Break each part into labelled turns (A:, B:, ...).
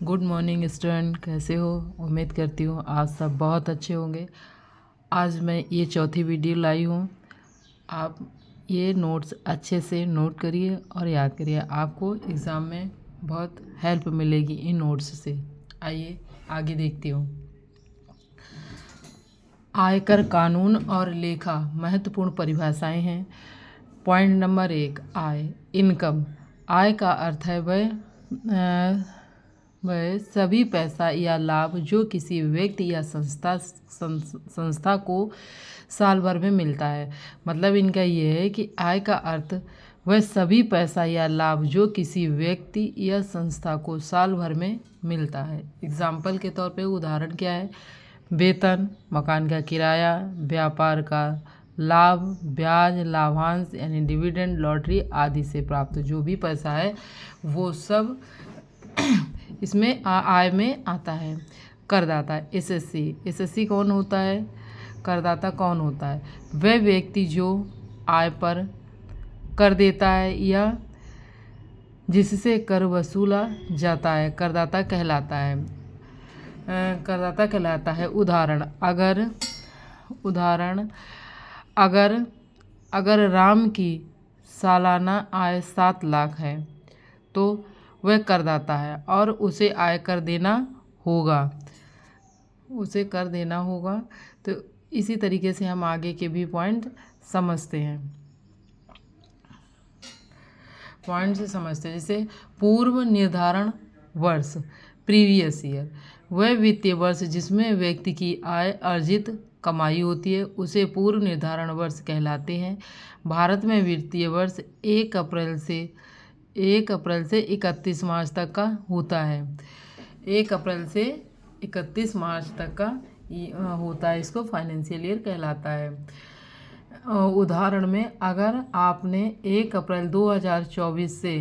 A: Good morning student, कैसे हो? उम्मीद करती हूँ आज सब बहुत अच्छे होंगे। आज मैं ये चौथी वीडियो लाई हूँ। आप ये नोट्स अच्छे से नोट करिए और याद करिए, आपको एग्ज़ाम में बहुत हेल्प मिलेगी इन नोट्स से। आइए आगे देखती हूँ। आयकर कानून और लेखा महत्वपूर्ण परिभाषाएं हैं। पॉइंट नंबर 1, आय, इनकम। आय का अर्थ है वह सभी पैसा या लाभ जो किसी व्यक्ति या संस्था को साल भर में मिलता है। मतलब इनका ये है कि आय का अर्थ वह सभी पैसा या लाभ जो किसी व्यक्ति या संस्था को साल भर में मिलता है। एग्जाम्पल के तौर पे उदाहरण क्या है? वेतन, मकान का किराया, व्यापार का लाभ, ब्याज, लाभांश यानी डिविडेंड, लॉटरी आदि से प्राप्त जो भी पैसा है वो सब इसमें आय में आता है। करदाता, एसएससी कौन होता है? करदाता कौन होता है? वह व्यक्ति जो आय पर कर देता है या जिससे कर वसूला जाता है करदाता कहलाता है। अगर राम की सालाना आय 7 लाख है तो वह करदाता है और उसे आयकर देना होगा। तो इसी तरीके से हम आगे के भी पॉइंट समझते हैं। जैसे पूर्व निर्धारण वर्ष, प्रीवियस ईयर, वह वित्तीय वर्ष जिसमें व्यक्ति की आय अर्जित कमाई होती है उसे पूर्व निर्धारण वर्ष कहलाते हैं। भारत में वित्तीय वर्ष 1 अप्रैल से 31 मार्च तक का होता है। 1 अप्रैल से 31 मार्च तक का होता है, इसको फाइनेंशियल ईयर कहलाता है। उदाहरण में अगर आपने 1 अप्रैल 2024 से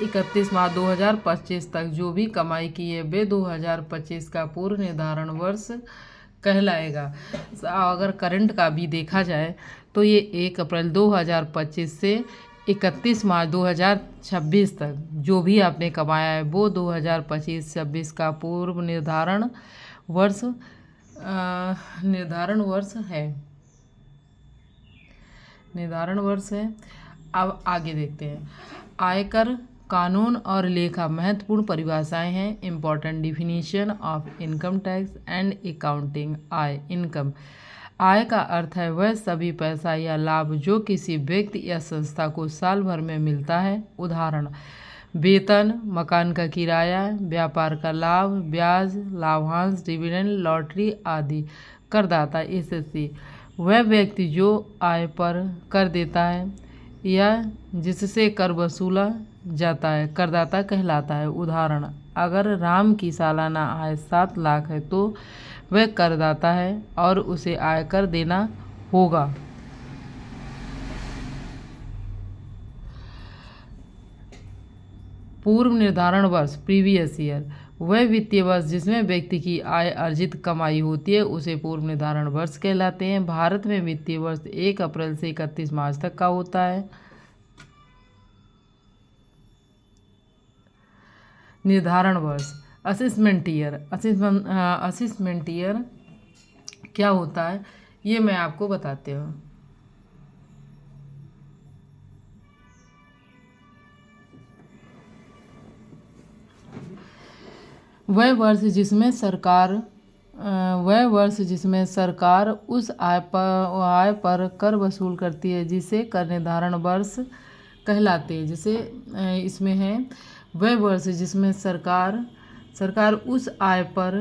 A: 31 मार्च 2025 तक जो भी कमाई की है वे 2025 का पूर्व निर्धारण वर्ष कहलाएगा। अगर करंट का भी देखा जाए तो ये 1 अप्रैल 2025 से 31 मार्च 2026 तक जो भी आपने कमाया है वो 2025-26 का पूर्व निर्धारण वर्ष है। अब आगे देखते हैं। आयकर कानून और लेखा महत्वपूर्ण परिभाषाएं हैं। Important definition of income tax and accounting. आय, इनकम। आय का अर्थ है वह सभी पैसा या लाभ जो किसी व्यक्ति या संस्था को साल भर में मिलता है। उदाहरण: वेतन, मकान का किराया, व्यापार का लाभ, ब्याज, लाभांश, डिविडेंड, लॉटरी आदि। करदाता, एसएससी, वह व्यक्ति जो आय पर कर देता है या जिससे कर वसूला जाता है करदाता कहलाता है। उदाहरण: अगर राम की सालाना आय 7 लाख है तो वह करदाता है और उसे आयकर देना होगा। पूर्व निर्धारण वर्ष, प्रीवियस ईयर, वह वित्तीय वर्ष जिसमें व्यक्ति की आय अर्जित कमाई होती है उसे पूर्व निर्धारण वर्ष कहलाते हैं। भारत में वित्तीय वर्ष 1 अप्रैल से 31 मार्च तक का होता है। निर्धारण वर्ष, असेसमेंट ईयर क्या होता है ये मैं आपको बताती हूँ। वह वर्ष जिसमें सरकार उस आय पर कर वसूल करती है जिसे कर निर्धारण वर्ष कहलाते हैं। जैसे इसमें है वह वर्ष जिसमें सरकार उस आय पर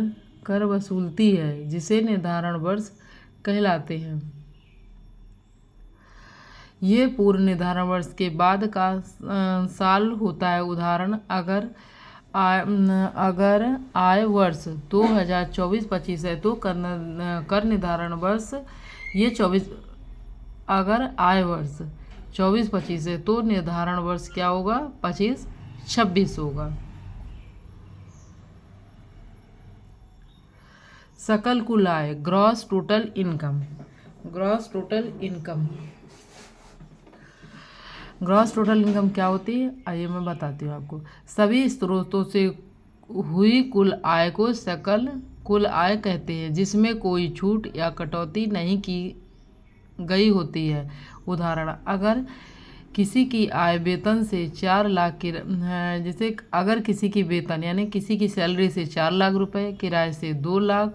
A: कर वसूलती है जिसे निर्धारण वर्ष कहलाते हैं। ये पूर्व निर्धारण वर्ष के बाद का साल होता है। उदाहरण: अगर आय वर्ष 2024-25 है तो कर निर्धारण वर्ष ये 24। अगर आय वर्ष 24-25 है तो निर्धारण वर्ष क्या होगा? 25-26 होगा। सकल कुल आय, gross total income. Gross total income क्या होती है, आइए मैं बताती हूँ आपको। सभी स्रोतों से हुई कुल आय को सकल कुल आय कहते हैं, जिसमें कोई छूट या कटौती नहीं की गई होती है। उदाहरण, अगर किसी की आय वेतन से 4 लाख की जैसे अगर किसी की वेतन यानी किसी की सैलरी से 4 लाख रुपए, किराए से 2 लाख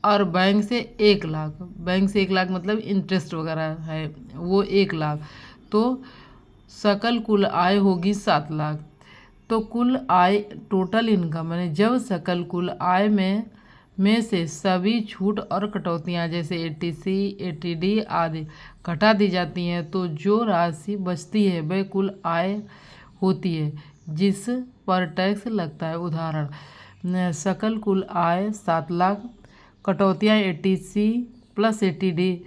A: और बैंक से 1 लाख, बैंक से 1 लाख मतलब इंटरेस्ट वगैरह है वो 1 लाख, तो सकल कुल आय होगी 7 लाख। तो कुल आय टोटल इनकम यानी जब सकल कुल आय में से सभी छूट और कटौतियाँ जैसे एटीसी एटीडी आदि घटा दी जाती हैं, तो जो राशि बचती है वह कुल आय होती है जिस पर टैक्स लगता है। उदाहरण, सकल कुल आय 7 लाख, कटौतियाँ एटीसी प्लस एटीडी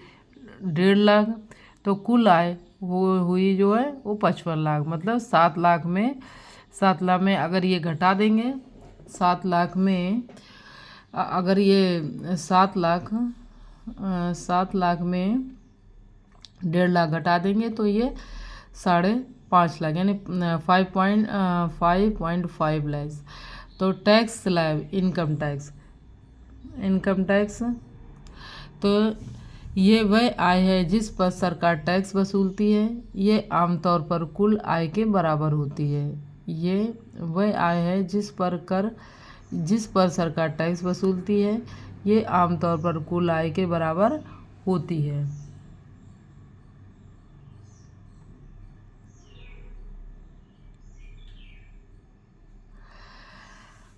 A: 1.5 लाख, तो कुल आय वो हुई जो है वो 55 लाख। मतलब 7 लाख में अगर ये घटा देंगे, 7 लाख में अगर ये 7 लाख में 1.5 लाख घटा देंगे तो ये 5.5 लाख यानी 5.5 लाख। तो टैक्स स्लैब इनकम टैक्स तो ये वह आय है जिस पर सरकार टैक्स वसूलती है। ये आमतौर पर कुल आय के बराबर होती है। ये वह आय है जिस पर सरकार टैक्स वसूलती है। ये आमतौर पर कुल आय के बराबर होती है।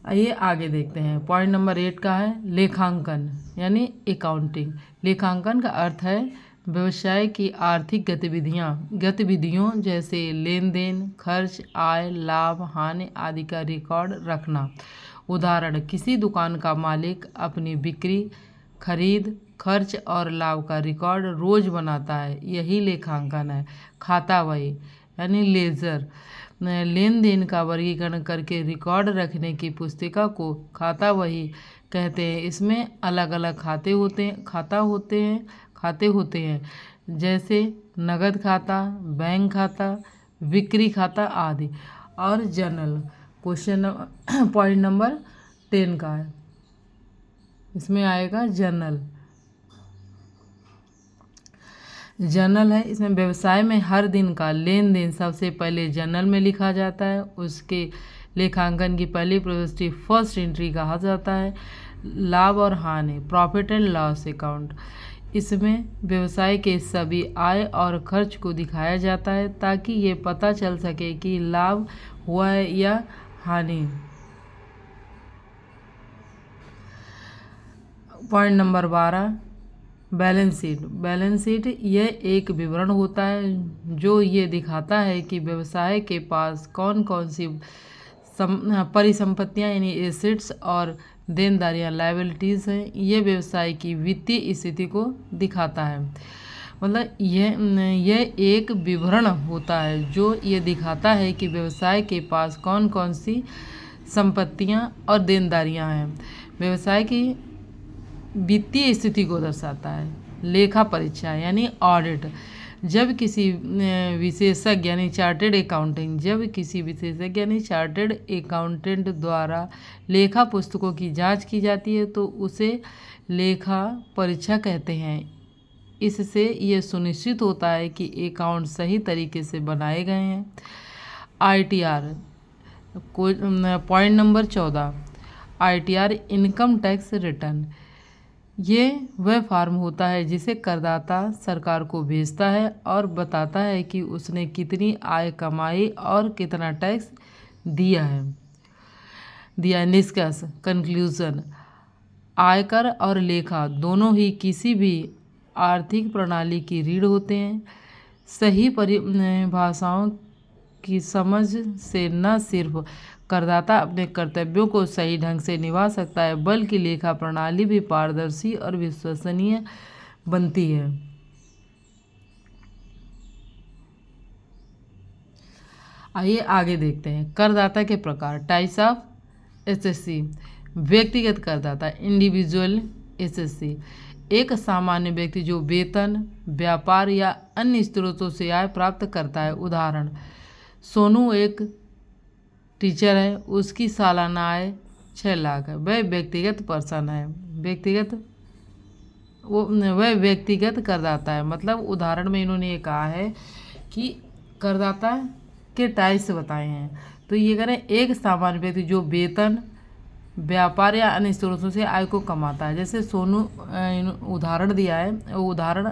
A: आइए आगे देखते हैं। पॉइंट नंबर 8 का है लेखांकन यानी अकाउंटिंग। लेखांकन का अर्थ है व्यवसाय की आर्थिक गतिविधियों जैसे लेन देन, खर्च, आय, लाभ, हानि आदि का रिकॉर्ड रखना। उदाहरण, किसी दुकान का मालिक अपनी बिक्री, खरीद, खर्च और लाभ का रिकॉर्ड रोज बनाता है। यही लेखांकन है। खाता बही यानी लेजर, लेन देन का वर्गीकरण करके रिकॉर्ड रखने की पुस्तिका को खाता बही कहते हैं। इसमें अलग अलग खाते होते हैं जैसे नगद खाता, बैंक खाता, बिक्री खाता आदि। और जर्नल पॉइंट नंबर 10 का है, इसमें आएगा जर्नल है। इसमें व्यवसाय में हर दिन का लेन देन सबसे पहले जर्नल में लिखा जाता है। उसके लेखांकन की पहली प्रविष्टि फर्स्ट एंट्री कहा जाता है। लाभ और हानि प्रॉफिट एंड लॉस अकाउंट, इसमें व्यवसाय के सभी आय और खर्च को दिखाया जाता है ताकि ये पता चल सके कि लाभ हुआ है या हानि। पॉइंट नंबर 12 बैलेंस शीट यह एक विवरण होता है जो ये दिखाता है कि व्यवसाय के पास कौन कौन सी परिसंपत्तियां यानी एसेट्स और देनदारियां लायबिलिटीज़ हैं। ये व्यवसाय की वित्तीय स्थिति को दिखाता है। मतलब यह एक विवरण होता है जो ये दिखाता है कि व्यवसाय के पास कौन कौन सी संपत्तियां और देनदारियां हैं। व्यवसाय की वित्तीय स्थिति को दर्शाता है। लेखा परीक्षा यानी ऑडिट, जब किसी विशेषज्ञ यानी चार्टेड अकाउंटेंट द्वारा लेखा पुस्तकों की जांच की जाती है तो उसे लेखा परीक्षा कहते हैं। इससे यह सुनिश्चित होता है कि अकाउंट सही तरीके से बनाए गए हैं। ITR point number 14 ITR income tax return, ये वह फॉर्म होता है जिसे करदाता सरकार को भेजता है और बताता है कि उसने कितनी आय कमाई और कितना टैक्स दिया है। निष्कर्ष कंक्लूजन, आयकर और लेखा दोनों ही किसी भी आर्थिक प्रणाली की रीढ़ होते हैं। सही परिभाषाओं की समझ से न सिर्फ करदाता अपने कर्तव्यों को सही ढंग से निभा सकता है बल्कि लेखा प्रणाली भी पारदर्शी और विश्वसनीय बनती है। आइए आगे देखते हैं करदाता के प्रकार। Types of SSC. व्यक्तिगत करदाता इंडिविजुअल एसएससी, एक सामान्य व्यक्ति जो वेतन, व्यापार या अन्य स्रोतों से आय प्राप्त करता है। उदाहरण, सोनू एक टीचर है, उसकी सालाना आय 6 लाख है। वह व्यक्तिगत पर्सन है। वह व्यक्तिगत करदाता है। मतलब उदाहरण में इन्होंने ये कहा है कि करदाता के टाइप्स बताए हैं। तो ये करें, एक सामान्य व्यक्ति जो वेतन, व्यापार या अन्य स्रोतों से आय को कमाता है। जैसे सोनू उदाहरण दिया है, उदाहरण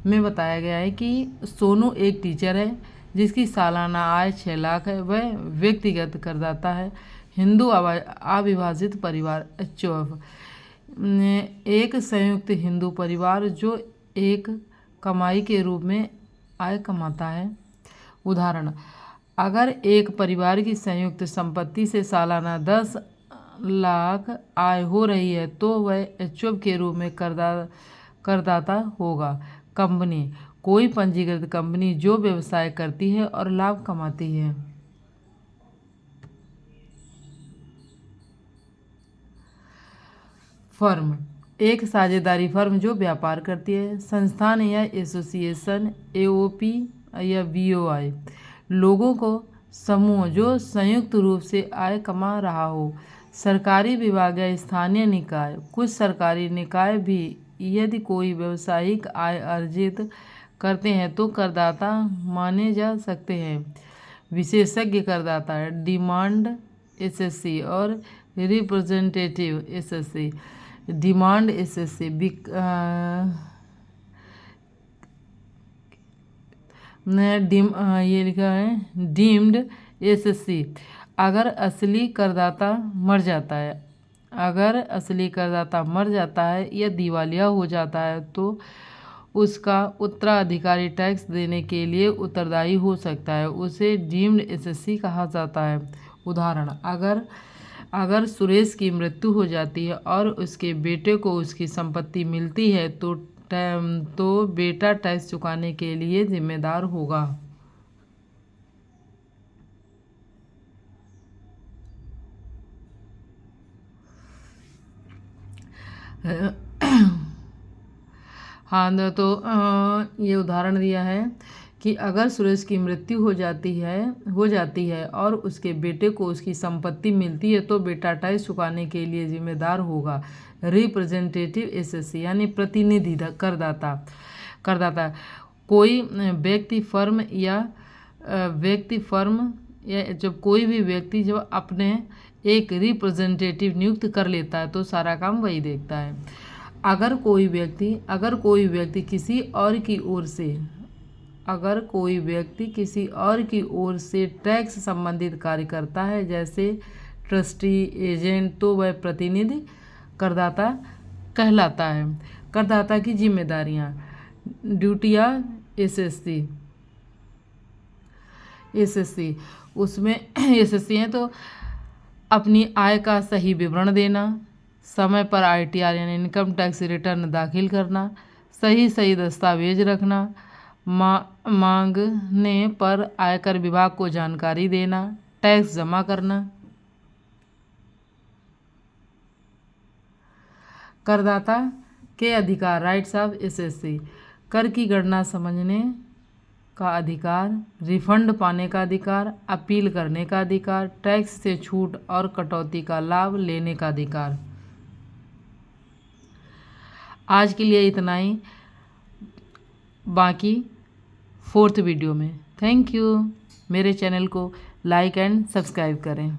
A: में बताया गया है कि सोनू एक टीचर है जिसकी सालाना आय 6 लाख है। वह व्यक्तिगत करदाता है। हिंदू अविभाजित परिवार HOF, एक संयुक्त हिंदू परिवार जो एक कमाई के रूप में आय कमाता है। उदाहरण, अगर एक परिवार की संयुक्त संपत्ति से सालाना 10 लाख आय हो रही है तो वह HOF के रूप में करदाता होगा। कंपनी, कोई पंजीकृत कंपनी जो व्यवसाय करती है और लाभ कमाती है। फर्म, एक साझेदारी फर्म जो व्यापार करती है। संस्थान या एसोसिएशन AOP या BOI, लोगों को समूह जो संयुक्त रूप से आय कमा रहा हो। सरकारी विभाग या स्थानीय निकाय, कुछ सरकारी निकाय भी यदि कोई व्यावसायिक आय अर्जित करते हैं तो करदाता माने जा सकते हैं। विशेषज्ञ करदाता है। डिमांड SSC और रिप्रेजेंटेटिव SSC। डिमांड SSC ये लिखा है डीम्ड SSC, अगर असली करदाता मर जाता है या दिवालिया हो जाता है तो उसका उत्तराधिकारी टैक्स देने के लिए उत्तरदायी हो सकता है। उसे डीम्ड SSC कहा जाता है। उदाहरण, अगर सुरेश की मृत्यु हो जाती है और उसके बेटे को उसकी संपत्ति मिलती है तो बेटा टैक्स चुकाने के लिए जिम्मेदार होगा। हाँ, तो ये उदाहरण दिया है कि अगर सुरेश की मृत्यु हो जाती है और उसके बेटे को उसकी संपत्ति मिलती है तो बेटा टैक्स चुकाने के लिए जिम्मेदार होगा। रिप्रेजेंटेटिव SSC यानी प्रतिनिधि करदाता, कोई व्यक्ति फर्म या जब कोई भी व्यक्ति जब अपने एक रिप्रेजेंटेटिव नियुक्त कर लेता है तो सारा काम वही देखता है। अगर कोई व्यक्ति किसी और की ओर से टैक्स संबंधित कार्य करता है, जैसे ट्रस्टी, एजेंट, तो वह प्रतिनिधि करदाता कहलाता है। करदाता की जिम्मेदारियां, ड्यूटियां SSC उसमें SSC हैं तो अपनी आय का सही विवरण देना, समय पर ITR यानी इनकम टैक्स रिटर्न दाखिल करना, सही दस्तावेज रखना, मांगने पर आयकर विभाग को जानकारी देना, टैक्स जमा करना। करदाता के अधिकार, राइट्स ऑफ SSC, कर की गणना समझने का अधिकार, रिफंड पाने का अधिकार, अपील करने का अधिकार, टैक्स से छूट और कटौती का लाभ लेने का अधिकार। आज के लिए इतना ही, बाकी 4th वीडियो में। Thank you. मेरे चैनल को लाइक एंड सब्सक्राइब करें।